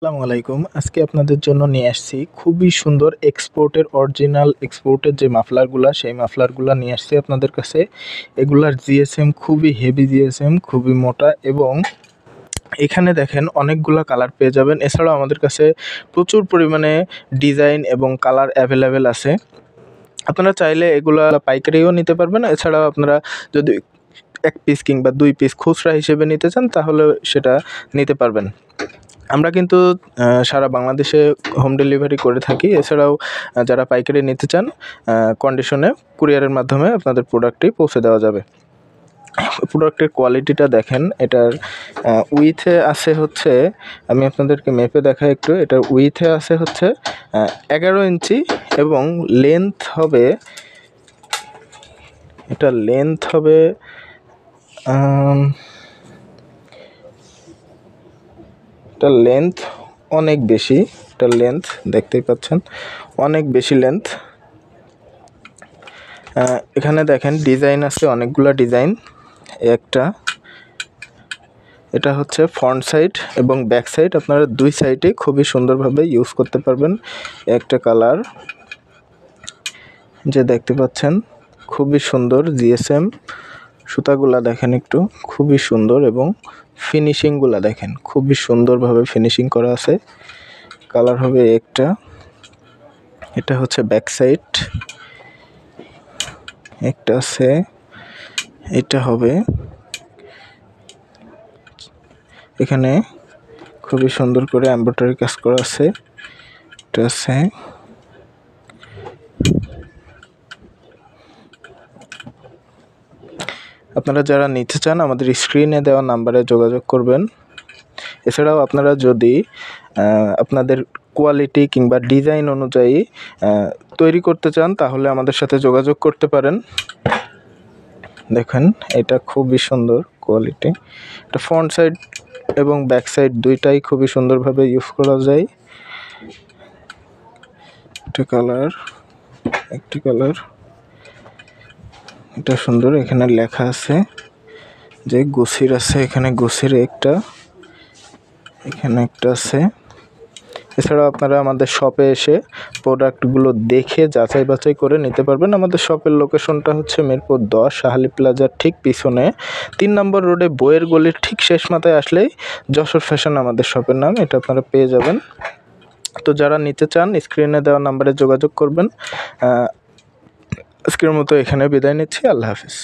আসসালামু আলাইকুম। আজকে আপনাদের জন্য নিয়ে আসছি খুবই সুন্দর অরিজিনাল এক্সপোর্টের যে মাফলারগুলা, সেই মাফলারগুলা নিয়ে আসছি আপনাদের কাছে। এগুলার জিএসএম খুবই হেভি জিএসএম, খুবই মোটা এবং এখানে দেখেন অনেকগুলা কালার পেয়ে যাবেন। এছাড়াও আমাদের কাছে প্রচুর পরিমাণে ডিজাইন এবং কালার অ্যাভেলেবেল আছে। আপনারা চাইলে এগুলা পাইকারিও নিতে পারবেন। এছাড়াও আপনারা যদি ১ পিস কিংবা ২ পিস খুচরা হিসেবে নিতে চান তাহলে সেটা নিতে পারবেন। আমরা কিন্তু সারা বাংলাদেশে হোম ডেলিভারি করে থাকি। এছাড়াও যারা পাইকারি নিতে চান কন্ডিশনে কুরিয়ারের মাধ্যমে আপনাদের প্রোডাক্টটি পৌঁছে দেওয়া যাবে। প্রোডাক্টের কোয়ালিটিটা দেখেন, এটার উইথে আছে হচ্ছে, আমি আপনাদেরকে মেপে দেখাই একটু। এটার উইথে আছে হচ্ছে ১১ ইঞ্চি এবং লেন্থ হবে, এটার লেন্থ হবে এটার লেন্থ অনেক বেশি। এটার লেন্থ দেখতেই পাচ্ছেন, অনেক বেশি লেন্থ। এখানে দেখেন ডিজাইন আছে অনেকগুলা ডিজাইন। এটা হচ্ছে ফ্রন্ট সাইড এবং ব্যাক সাইড, আপনারা দুই সাইডে খুবই সুন্দরভাবে ইউজ করতে পারবেন। একটা কালার যে দেখতে পাচ্ছেন খুবই সুন্দর জিএসএম। সুতাগুলা দেখেন একটু, খুবই সুন্দর এবং ফিনিশিংগুলা দেখেন খুবই সুন্দরভাবে ফিনিশিং করা আছে। কালার হবে একটা, এটা হচ্ছে ব্যাক সাইড। একটা আছে, এটা হবে, এখানে খুবই সুন্দর করে এমব্রয়ডারি কাজ করা আছে। এটা আছে, আপনারা যারা নিতে চান আমাদের স্ক্রিনে দেওয়া নাম্বারে যোগাযোগ করবেন। এছাড়াও আপনারা যদি আপনাদের কোয়ালিটি কিংবা ডিজাইন অনুযায়ী তৈরি করতে চান তাহলে আমাদের সাথে যোগাযোগ করতে পারেন। দেখেন এটা খুবই সুন্দর কোয়ালিটি। এটা ফ্রন্ট সাইড এবং ব্যাক সাইড দুইটাই খুবই সুন্দরভাবে ইউজ করা যায়। একটা কালার, একটি কালার, এটা সুন্দর। এখানে লেখা আছে যে গুছির আছে, এখানে গুছির একটা, এখানে একটা আছে। এছাড়াও আপনারা আমাদের শপে এসে প্রোডাক্টগুলো দেখে যাচাই বাছাই করে নিতে পারবেন। আমাদের শপের লোকেশনটা হচ্ছে মিরপুর ১০ শাহালি প্লাজার ঠিক পিছনে ৩ নম্বর রোডে বইয়ের গলির ঠিক শেষ মাথায় আসলেই যশোর ফ্যাশন আমাদের শপের নাম, এটা আপনারা পেয়ে যাবেন। তো যারা নিতে চান স্ক্রিনে দেওয়া নাম্বারে যোগাযোগ করবেন। আজকের মতো এখানে বিদায় নিচ্ছি। আল্লাহ হাফিজ।